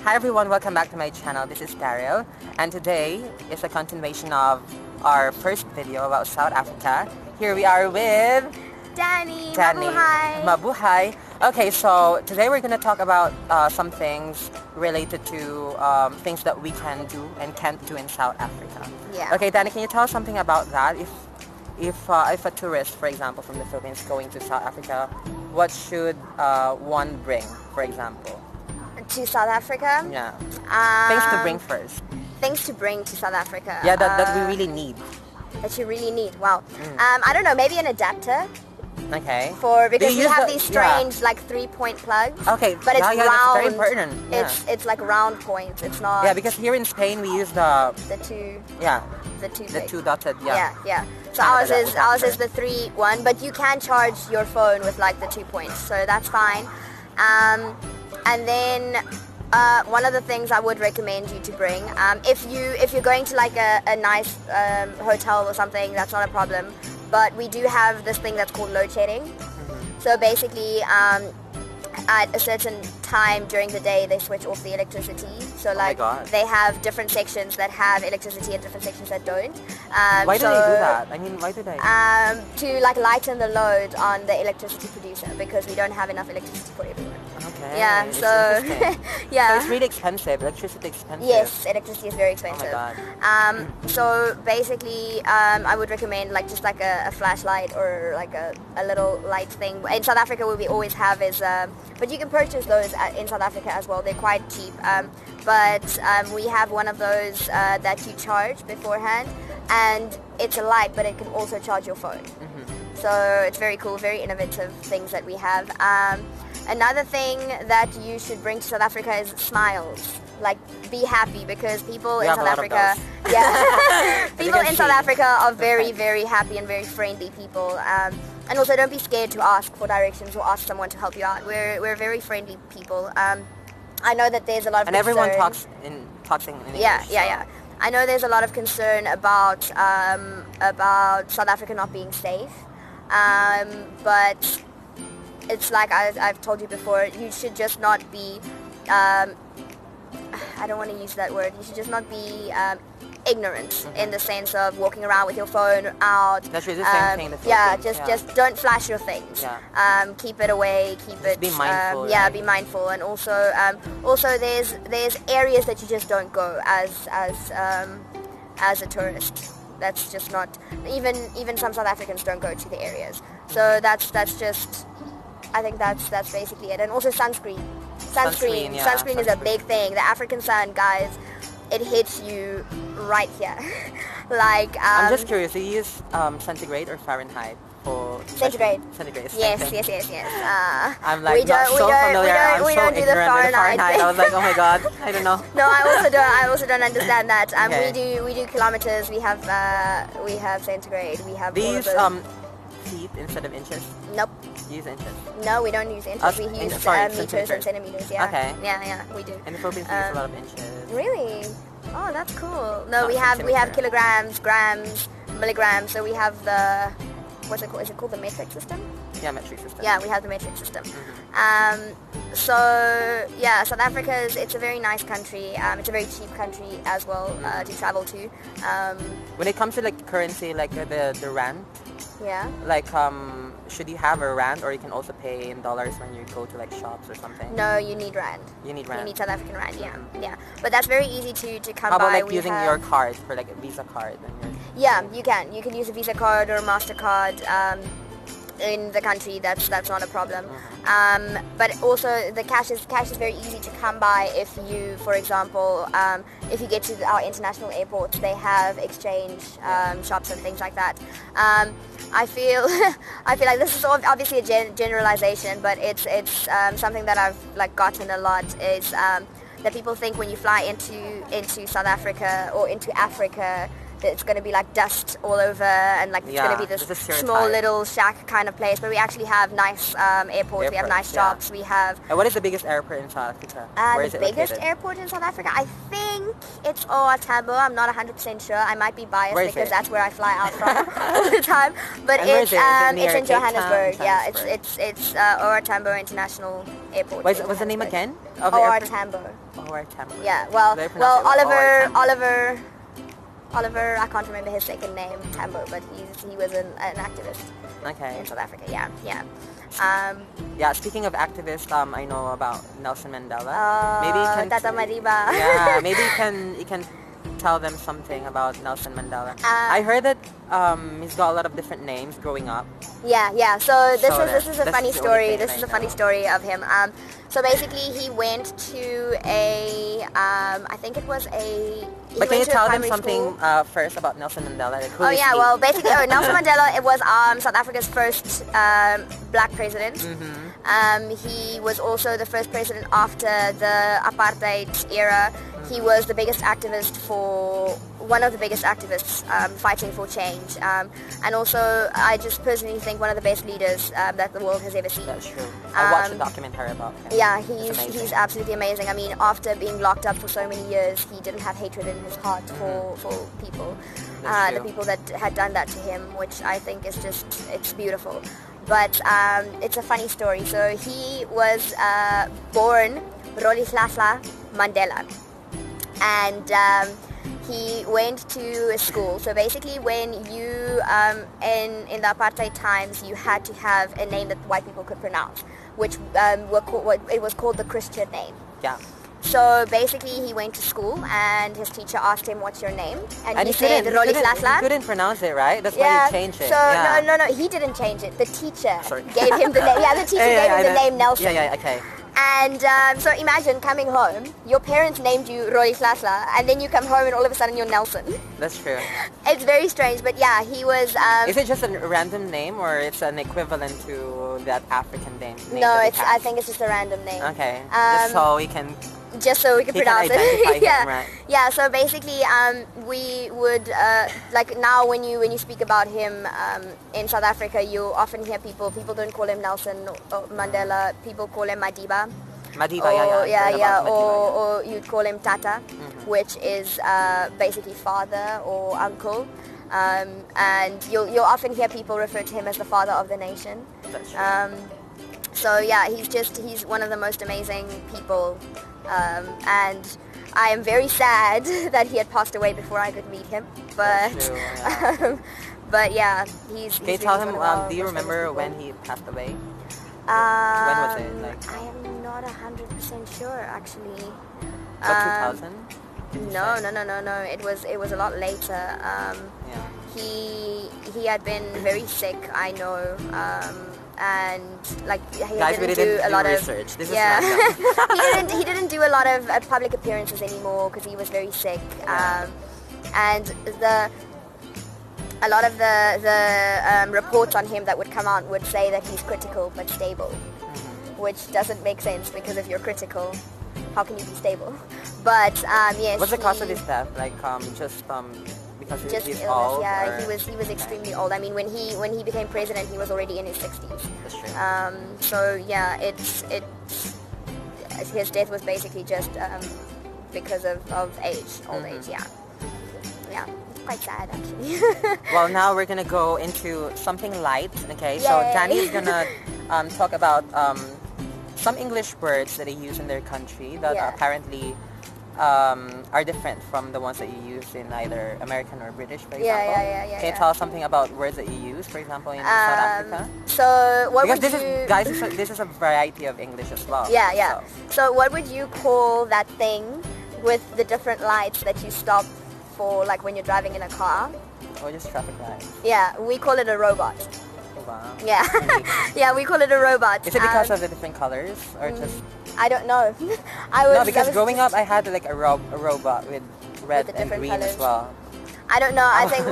Hi everyone, welcome back to my channel. This is Daryl, and today is a continuation of our first video about South Africa. Here we are with Danny. Mabuhay. Mabuhay. Okay, so today we're going to talk about some things related to things that we can do and can't do in South Africa. Yeah. Okay, Danny, can you tell us something about that? If a tourist, for example, from the Philippines going to South Africa, what should one bring, for example? To South Africa? Yeah. Things to bring first. Things to bring to South Africa. Yeah, that we really need. That you really need. Wow. I don't know, maybe an adapter. Okay. Because we have these strange like 3-point plugs. Okay. But it's round. That's very important. Yeah. It's like round points. It's not. Yeah, because here in Spain we use the two. Yeah. The two. The two dotted. Yeah. Yeah. So ours is the 3-1, but you can charge your phone with like the 2 points, so that's fine. And then one of the things I would recommend you to bring, if you're going to like a nice hotel or something, that's not a problem. But we do have this thing that's called load shedding. So basically, at a certain time during the day, they switch off the electricity. So like they have different sections that have electricity and different sections that don't. Why do they do that? I mean, why do they? To like lighten the load on the electricity producer, because we don't have enough electricity for everyone. Okay. Yeah, so yeah. So it's really expensive. Electricity expensive. Yes, electricity is very expensive. Oh my God. So basically, I would recommend like just like a flashlight or like a little light thing. In South Africa, what we always have is, but you can purchase those in South Africa as well. They're quite cheap. But we have one of those that you charge beforehand, and it's a light, but it can also charge your phone. So it's very cool, very innovative things that we have. Another thing that you should bring to South Africa is smiles. Like, be happy, because people in South Africa, people in South Africa are very, very happy and very friendly people. And also, don't be scared to ask for directions or ask someone to help you out. We're very friendly people. I know that there's a lot of and concern. Everyone talks in English. Yeah. I know there's a lot of concern about South Africa not being safe, but it's like I've told you before, you should just not be, I don't want to use that word, you should just not be ignorant in the sense of walking around with your phone out. That's really the same thing. Just don't flash your things. Yeah. Keep it away, be mindful. Be mindful. And also there's areas that you just don't go as a tourist. That's just not, even some South Africans don't go to the areas. So that's just, I think that's basically it. And also sunscreen. Sunscreen is a big thing. The African sun, guys, it hits you right here. Like I'm just curious, do you use centigrade or Fahrenheit for centigrade? Centigrade. Yes. I'm like familiar. I'm so ignorant with Fahrenheit. I was like, oh my God, I don't know. No, I also don't understand that. Okay. We do kilometers. We have centigrade. We have these feet instead of inches. Nope. Use inches? No, we don't use inches. We use meters and centimeters. Yeah. Okay. Yeah, we do. In the Philippines, we use a lot of inches. Really? Oh, that's cool. No, we have kilograms, grams, milligrams. So we have the, what's it called? Is it called the metric system? Yeah, metric system. Yeah, we have the metric system. So yeah, South Africa it's a very nice country. It's a very cheap country as well to travel to. When it comes to like currency, like the rand. Yeah. Like should you have a rand, or you can also pay in dollars when you go to like shops or something? No, you need rand. You need rand. You need South African rand. Yeah. But that's very easy to come by. How about by. like using your card for like a Visa card? Yeah, you can. You can use a Visa card or a MasterCard. In the country, that's not a problem. But also the cash is very easy to come by if you, for example, if you get to our international airports, they have exchange shops and things like that. I feel like this is obviously a generalization, but it's something that I've like gotten a lot is that people think when you fly into South Africa or into Africa, it's going to be like dust all over, and like it's going to be this small little shack kind of place. But we actually have nice airports. We have nice shops. We have. And what is the biggest airport in South Africa? Where is the it biggest located? airport in South Africa, I think it's OR Tambo. I'm not 100% sure. I might be biased because that's where I fly out from all the time. But it's in Johannesburg. Yeah, it's OR Tambo International Airport. What's the name again? Of the OR Tambo. OR Tambo. Yeah. Well, Oliver, I can't remember his second name, Tambo, but he was an activist. Okay. In South Africa. Yeah. Yeah, speaking of activists, I know about Nelson Mandela. Maybe you can Tata Mariba. Yeah, maybe you can tell them something about Nelson Mandela. I heard that he's got a lot of different names growing up. Yeah. So this is a funny story. This is a funny story of him. So basically, he went to I think it was a. But can you tell them something first about Nelson Mandela? Like, well, basically, Nelson Mandela, it was South Africa's first black president. He was also the first president after the apartheid era. He was the biggest activist one of the biggest activists fighting for change. And also, I just personally think one of the best leaders that the world has ever seen. That's true. I watched a documentary about him. Yeah, he's absolutely amazing. I mean, after being locked up for so many years, he didn't have hatred in his heart for people. The people that had done that to him, which I think is it's beautiful. But it's a funny story. So he was born Rolihlahla Mandela. And he went to a school. So basically, when you in the apartheid times, you had to have a name that white people could pronounce, which it was called the Christian name. Yeah. So basically, he went to school, and his teacher asked him, "What's your name?" And he said, "Rolihlahla." He couldn't pronounce it, right? That's why he changed it. So no, he didn't change it. The teacher gave him the name. Yeah, the teacher gave him the name Nelson. Yeah, okay. And so imagine coming home, your parents named you Rolihlahla, and then you come home and all of a sudden you're Nelson. That's true. It's very strange, but yeah, he was... Is it just a random name, or it's an equivalent to that African name? No, I think it's just a random name. Okay, just so we can... Just so we can pronounce it. Him, right? Yeah, so basically we would, like now when you speak about him in South Africa, you often hear people don't call him Nelson or Mandela, people call him Madiba. Madiba, or you'd call him Tata, which is basically father or uncle. And you'll often hear people refer to him as the father of the nation. That's true. So yeah, he's one of the most amazing people. And I am very sad that he had passed away before I could meet him. But but yeah, he's. Can you tell him? Do you remember when he passed away? When was it? Like, I am not 100% sure actually. 2000? No. It was a lot later. He had been very sick, I know. And like he didn't do a lot of research. This is he didn't do a lot of public appearances anymore because he was very sick. And a lot of the reports on him that would come out would say that he's critical but stable, which doesn't make sense because if you're critical, how can you be stable? But yes. What's the cause of his death? Like because he's illness, old? Yeah, he was extremely old. I mean, when he became president, he was already in his 60s. That's true. So yeah, his death was basically just because of old age. Yeah, quite sad actually. Well, now we're gonna go into something light. Okay, Yay. so Danny's gonna talk about some English words that they use in their country that apparently are different from the ones that you use in either American or British, for example. Yeah. Can you tell us something about words that you use, for example, in South Africa? So what because would this is a variety of English as well. Yeah. So what would you call that thing with the different lights that you stop for, like when you're driving in a car? Or just traffic lights. Yeah, we call it a robot. Wow. Yeah. Yeah, we call it a robot. Is it because of the different colors, or just? I don't know. Because growing up I had like a robot with red and green colors as well. I don't know. I think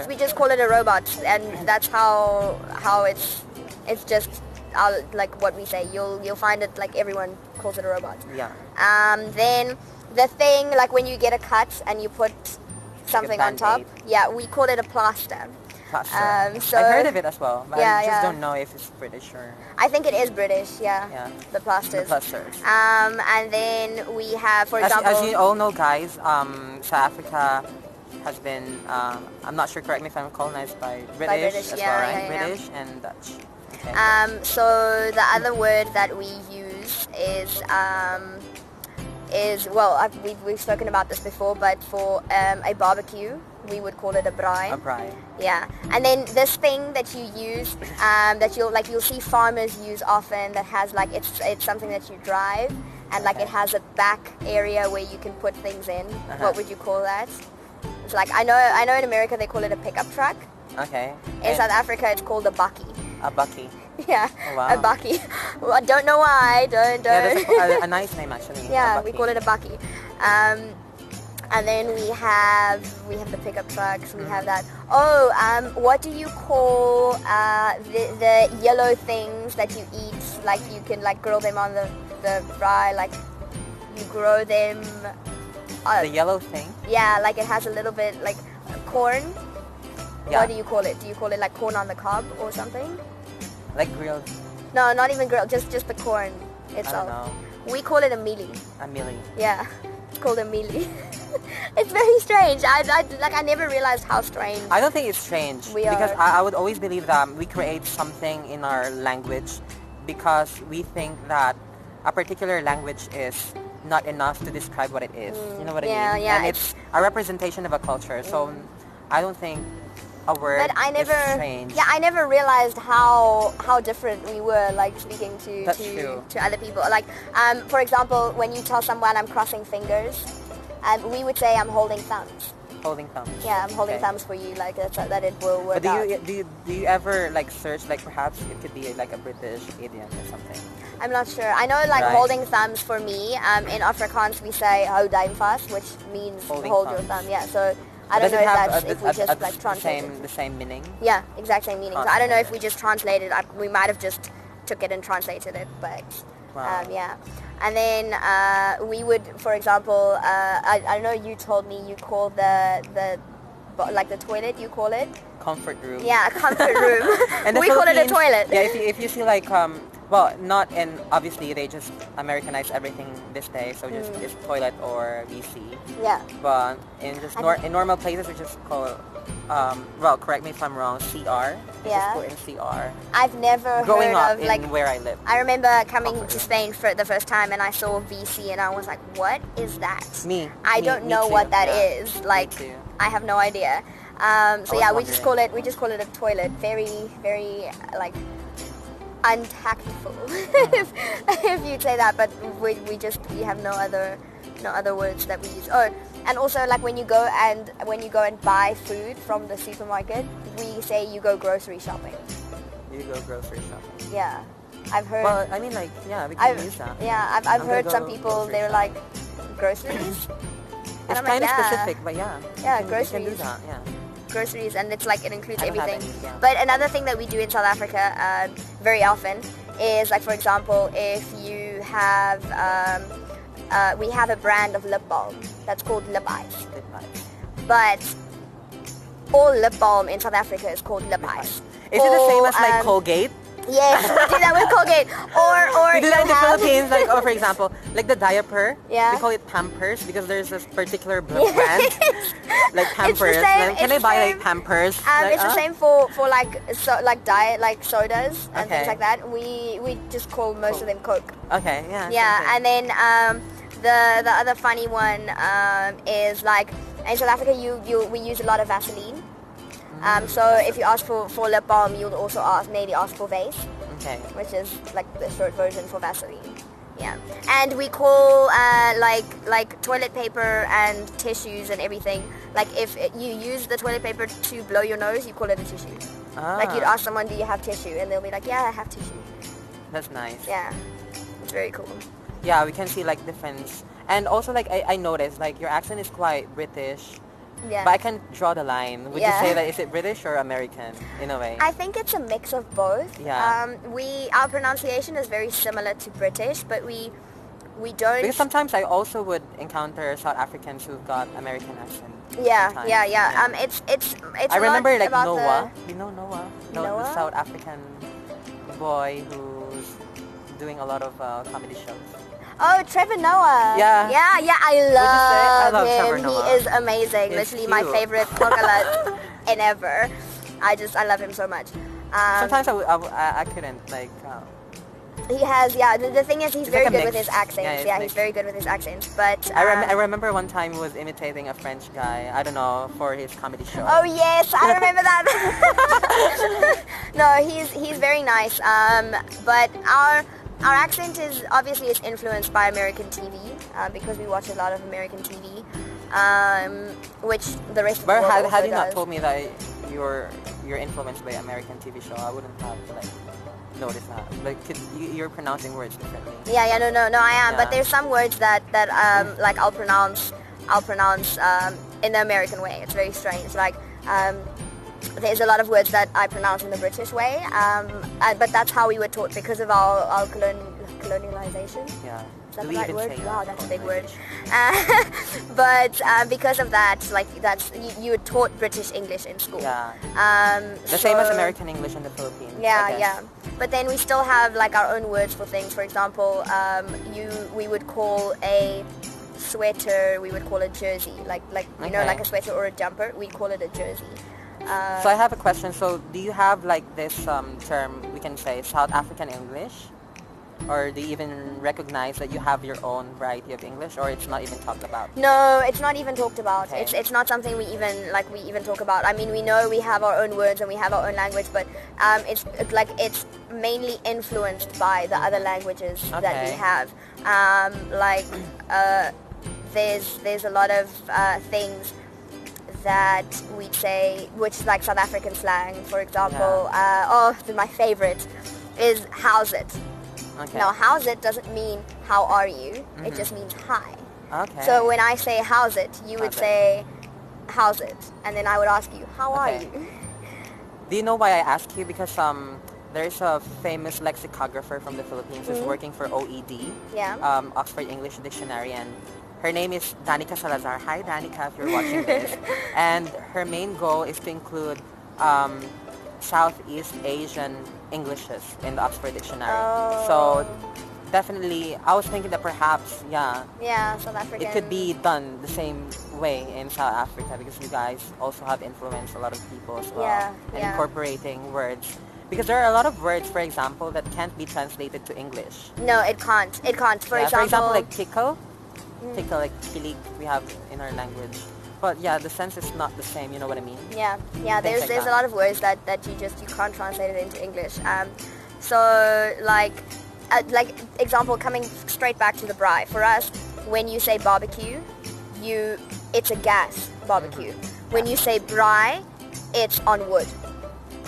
we just call it a robot, and that's how it's just like what we say. You'll find it like everyone calls it a robot. Yeah. Then the thing, like when you get a cut and you put something on top. Yeah, we call it a plaster. So I've heard of it as well, but I just don't know if it's British or... I think it is British, yeah. The plasters. The plasters. And then we have, for example... As you all know, guys, South Africa has been, I'm not sure, correct me if I'm colonized by British as well, right? British and Dutch. Okay. So the other word that we use is well, we've spoken about this before, but for a barbecue, we would call it a braai. A braai. Yeah. And then this thing that you use, that you'll see farmers use often, that has like, it's something that you drive, and like it has a back area where you can put things in. What would you call that? It's like, I know in America they call it a pickup truck. Okay. In South Africa it's called a bakkie. A bakkie. Yeah, oh, wow. A bakkie. Well, I don't know why. Don't. Yeah, that's a nice name actually. Yeah, we call it a bakkie. And then we have the pickup trucks. We have that. Oh, what do you call the yellow things that you eat? Like you can like grill them on the fry. Like you grow them. The yellow thing. Yeah, like it has a little bit like corn. Yeah. What do you call it? Do you call it like corn on the cob or something? Like grilled? No, not even grilled. Just the corn itself. I don't know. We call it a mealie. A mealie. Yeah, it's called a mealie. It's very strange. I never realized how strange. I don't think it's strange because I would always believe that we create something in our language because we think that a particular language is not enough to describe what it is. You know what I mean? Yeah. And it's a representation of a culture. So I don't think a word is strange. Yeah, I never realized how different we were, like speaking to other people. Like, for example, when you tell someone I'm crossing fingers, we would say I'm holding thumbs. Holding thumbs. Yeah, I'm holding thumbs for you, like that it will work out. But do you ever like search, like perhaps it could be like a British idiom or something? I'm not sure. I know like holding thumbs for me, in Afrikaans we say hou duim vas, which means hold your thumb. Yeah, so I don't know if we just like translate the same meaning. Yeah, exact same meaning. So I don't know if we just translated. We might have just took it and translated it, but yeah. And then we would, for example, I know you told me you call the toilet. You call it comfort room. Yeah, a comfort room. And we call it a toilet. Yeah, if you see like well, not in, obviously they just Americanize everything this day, so just it's toilet or WC. Yeah. But in just in normal places we just call, well, correct me if I'm wrong, CR. Yeah. Just put in CR. I've never Growing heard up of in like where I live. I remember coming to Spain for the first time and I saw VC and I was like, what is that? I don't know what that is. Like, I have no idea. So yeah, we just call it a toilet. Very, very like untactful, if you'd say that. But we have no other words that we use. Oh, and also like when you go and buy food from the supermarket, we say you go grocery shopping. You go grocery shopping. Yeah, I've heard. Well, I mean, like, yeah, we can use that. Yeah, I've heard some people, they're like, groceries. It's kind of specific, but yeah. Yeah, groceries. You can do that. Yeah. Groceries, and it's like it includes everything. But another thing that we do in South Africa very often is, like, for example, if you have we have a brand of lip balm that's called Lip Ice. Lip Ice. But all lip balm in South Africa is called Lip Ice. Is it the same as like Colgate? Yes, we do that with Colgate. Or we do that in the Philippines, like, for example, like the diaper. Yeah. We call it Pampers because there's this particular brand, like Pampers. Can I buy like Pampers? It's the same for like diet, like sodas and things like that. We just call most of them Coke. Okay, yeah. Yeah, and then the other funny one is like in South Africa we use a lot of Vaseline. So if you ask for lip balm, you'll also maybe ask for Vase, which is like the short version for Vaseline. Yeah, and we call like toilet paper and tissues and everything. Like if you use the toilet paper to blow your nose, you call it a tissue. Like you'd ask someone, "Do you have tissue?" and they'll be like, "Yeah, I have tissue." That's nice. Yeah, it's very cool. Yeah, we can see like difference, and also like I noticed like your accent is quite British. Yeah. But I can draw the line. Would you say that is it British or American in a way? I think it's a mix of both. Yeah. Our pronunciation is very similar to British, but we We don't. Because sometimes I also would encounter South Africans who've got American accent. Yeah, sometimes. yeah. It's I remember like about Noah. You know Noah? Noah? The South African boy who's doing a lot of comedy shows. Oh, Trevor Noah. Yeah. Yeah. I love Trevor him. Noah. He is amazing. He's Literally my cute. favorite coconut in ever. I love him so much. Sometimes I couldn't like. He has, the thing is he's very like a good with mix. his accents. Yeah, he's very good with his accents. But I remember one time he was imitating a French guy. I don't know, for his comedy show. Oh yes, I remember that. No, he's very nice. But our accent is obviously it's influenced by American TV because we watch a lot of American TV, which the rest of the world also had you not does. told me that you're influenced by American TV show, I wouldn't have like noticed that. Like you're pronouncing words differently. No, I am. Yeah. But there's some words that like I'll pronounce in the American way. It's very strange. Like there's a lot of words that I pronounce in the British way. But that's how we were taught because of our colonialization. Yeah. Is that Do the we right even word? say that? Wow, that's a big word. But because of that, like you were taught British English in school. Yeah. The same as American English in the Philippines. I guess. Yeah. But then we still have like our own words for things. For example, we would call a sweater, we would call a jersey. Like you know, like a sweater or a jumper, we call it a jersey. So I have a question. So do you have like this term we can say South African English? Or do you even recognize that you have your own variety of English, or it's not even talked about? No, it's not even talked about. Okay. It's not something we even talk about. I mean, we know we have our own words and we have our own language, but it's mainly influenced by the other languages that we have. There's a lot of things that we say, which is like South African slang. For example, my favorite is "how's it." Okay. Now, how's it doesn't mean how are you. Mm-hmm. It just means hi. Okay. So when I say how's it, you would say how's it, and then I would ask you how are you. Do you know why I ask you? Because there's a famous lexicographer from the Philippines who's working for OED, Oxford English Dictionary, and her name is Danica Salazar. Hi Danica, if you're watching this. And her main goal is to include Southeast Asian Englishes in the Oxford Dictionary. Oh. So definitely, I was thinking that perhaps, South African. it could be done the same way in South Africa because you guys also have influenced a lot of people as well. And incorporating words. Because there are a lot of words, for example, that can't be translated to English. No, it can't. It can't. For example, like tickle. Tickle, like kilig, we have in our language. But the sense is not the same, you know what I mean? Yeah. There's a lot of words that you can't translate it into English. So like example, coming straight back to the braai. For us, when you say barbecue, it's a gas barbecue. Mm-hmm. When you say braai, it's on wood.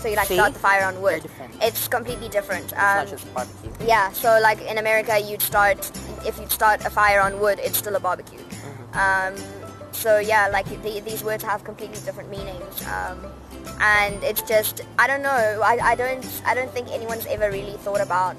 So you start the fire on wood. It's completely different. It's not just barbecue. Yeah. So like in America, if you'd start a fire on wood, it's still a barbecue. Mm-hmm. So these words have completely different meanings, and it's just I don't know. I don't think anyone's ever really thought about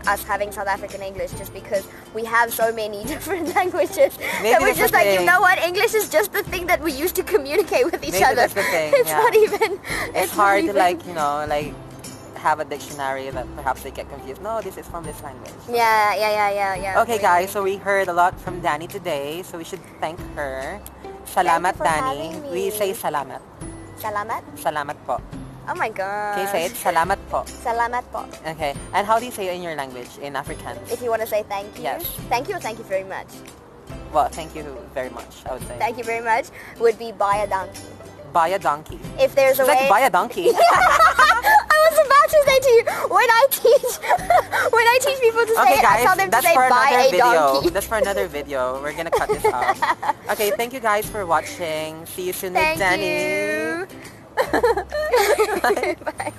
us having South African English just because we have so many different languages. Maybe that we're just like, you know what, English is just the thing that we use to communicate with each other. That's the thing. It's not even. It's hard to have a dictionary that perhaps they get confused. No, this is from this language. Yeah. Okay, guys, so we heard a lot from Dani today, so we should thank her. Salamat, Dani. We say salamat. Salamat? Salamat po. Oh my god. Can you say it? Salamat po. Salamat po. Okay. And how do you say it in your language, in Afrikaans? If you want to say thank you. Yes. Thank you or thank you very much? Well, thank you very much, I would say. Thank you very much would be buy a donkey. Buy a donkey. If there's a way... like buy a donkey. I was about to say to you, when I teach people to say, guys, I tell them to say buy a donkey. That's for another video. We're gonna cut this out. Okay, thank you guys for watching. See you soon with Dani. Thank you. Bye.